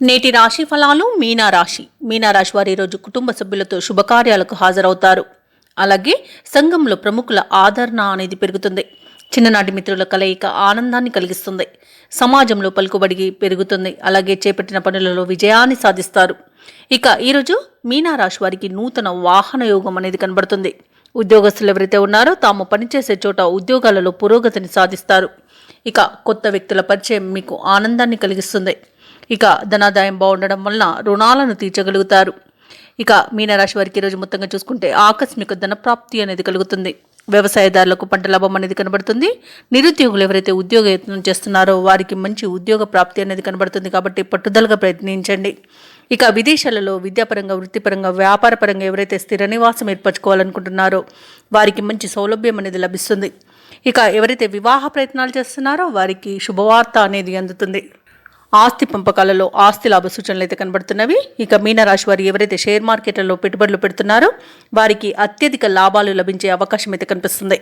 నేటి రాశి ఫలాలు మీనారాశి వారి రోజు కుటుంబ సభ్యులతో శుభకార్యాలకు హాజరవుతారు. అలాగే సంఘంలో ప్రముఖుల ఆదరణ అనేది పెరుగుతుంది. చిన్ననాటి మిత్రుల కలయిక ఆనందాన్ని కలిగిస్తుంది. సమాజంలో పలుకుబడి పెరుగుతుంది. అలాగే చేపట్టిన పనులలో విజయాన్ని సాధిస్తారు. ఇక ఈరోజు మీనారాశి వారికి నూతన వాహన యోగం అనేది కనబడుతుంది. ఉద్యోగస్తులు ఎవరైతే ఉన్నారో తాము పనిచేసే చోట ఉద్యోగాలలో పురోగతిని సాధిస్తారు. ఇక కొత్త వ్యక్తుల పరిచయం మీకు ఆనందాన్ని కలిగిస్తుంది. ఇక ధనాదాయం బాగుండడం వలన రుణాలను తీర్చగలుగుతారు. ఇక మీనరాశి వారికి ఈరోజు మొత్తంగా చూసుకుంటే ఆకస్మిక ధనప్రాప్తి అనేది కలుగుతుంది. వ్యవసాయదారులకు పంట లాభం అనేది కనబడుతుంది. నిరుద్యోగులు ఎవరైతే ఉద్యోగ యత్నం చేస్తున్నారో వారికి మంచి ఉద్యోగ ప్రాప్తి అనేది కనబడుతుంది. కాబట్టి పట్టుదలగా ప్రయత్నించండి. ఇక విదేశాలలో విద్యాపరంగా, వృత్తిపరంగా, వ్యాపారపరంగా ఎవరైతే స్థిర నివాసం ఏర్పరచుకోవాలనుకుంటున్నారో వారికి మంచి సౌలభ్యం అనేది లభిస్తుంది. ఇక ఎవరైతే వివాహ ప్రయత్నాలు చేస్తున్నారో వారికి శుభవార్త అనేది అందుతుంది. ఆస్తి పంపకాలలో ఆస్తి లాభ సూచనలు అయితే కనబడుతున్నవి. ఇక మీనరాశి వారు ఎవరైతే షేర్ మార్కెట్లలో పెట్టుబడులు పెడుతున్నారో వారికి అత్యధిక లాభాలు లభించే అవకాశం అయితే కనిపిస్తుంది.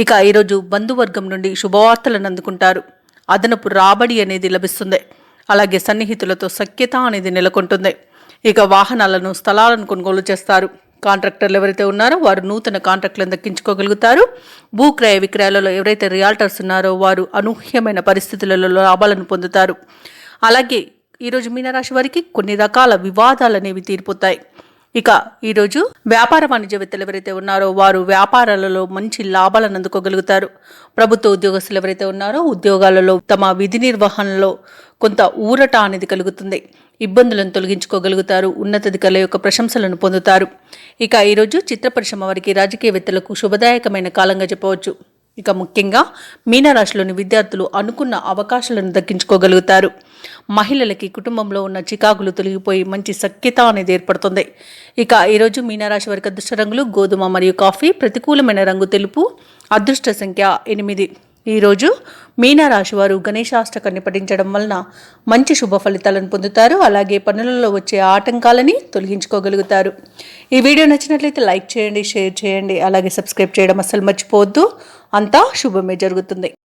ఇక ఈరోజు బంధువర్గం నుండి శుభవార్తలను అందుకుంటారు. అదనపు రాబడి అనేది లభిస్తుంది. అలాగే సన్నిహితులతో సఖ్యత అనేది నెలకొంటుంది. ఇక వాహనాలను, స్థలాలను కొనుగోలు చేస్తారు. కాంట్రాక్టర్లు ఎవరైతే ఉన్నారో వారు నూతన కాంట్రాక్టులను దక్కించుకోగలుగుతారు. భూక్రయ విక్రయాలలో ఎవరైతే రియాల్టర్స్ ఉన్నారో వారు అనూహ్యమైన పరిస్థితులలో లాభాలను పొందుతారు. అలాగే ఈరోజు మీనరాశి వారికి కొన్ని రకాల వివాదాలు అనేవి తీరిపోతాయి. ఇక ఈరోజు వ్యాపార వాణిజ్యవేత్తలు ఎవరైతే ఉన్నారో వారు వ్యాపారాలలో మంచి లాభాలను అందుకోగలుగుతారు. ప్రభుత్వ ఉద్యోగస్తులు ఎవరైతే ఉన్నారో ఉద్యోగాలలో తమ విధి నిర్వహణలో కొంత ఊరట అనేది కలుగుతుంది. ఇబ్బందులను తొలగించుకోగలుగుతారు. ఉన్నతాధికారుల యొక్క ప్రశంసలను పొందుతారు. ఇక ఈరోజు చిత్ర పరిశ్రమ వారికి, రాజకీయవేత్తలకు శుభదాయకమైన కాలంగా చెప్పవచ్చు. ఇక ముఖ్యంగా మీనరాశిలోని విద్యార్థులు అనుకున్న అవకాశాలను దక్కించుకోగలుగుతారు. మహిళలకి కుటుంబంలో ఉన్న చికాకులు తొలగిపోయి మంచి సఖ్యత అనేది ఏర్పడుతుంది. ఇక ఈరోజు మీనరాశి వారికి అదృష్ట రంగులు గోధుమ మరియు కాఫీ, ప్రతికూలమైన రంగు తెలుపు, అదృష్ట సంఖ్య 8. ఈరోజు మీనరాశి వారు గణేశాష్టకాన్ని పఠించడం వలన మంచి శుభ ఫలితాలను పొందుతారు. అలాగే పనులలో వచ్చే ఆటంకాలని తొలగించుకోగలుగుతారు. ఈ వీడియో నచ్చినట్లయితే లైక్ చేయండి, షేర్ చేయండి, అలాగే సబ్స్క్రైబ్ చేయడం అస్సలు మర్చిపోవద్దు. అంతా శుభమే జరుగుతుంది.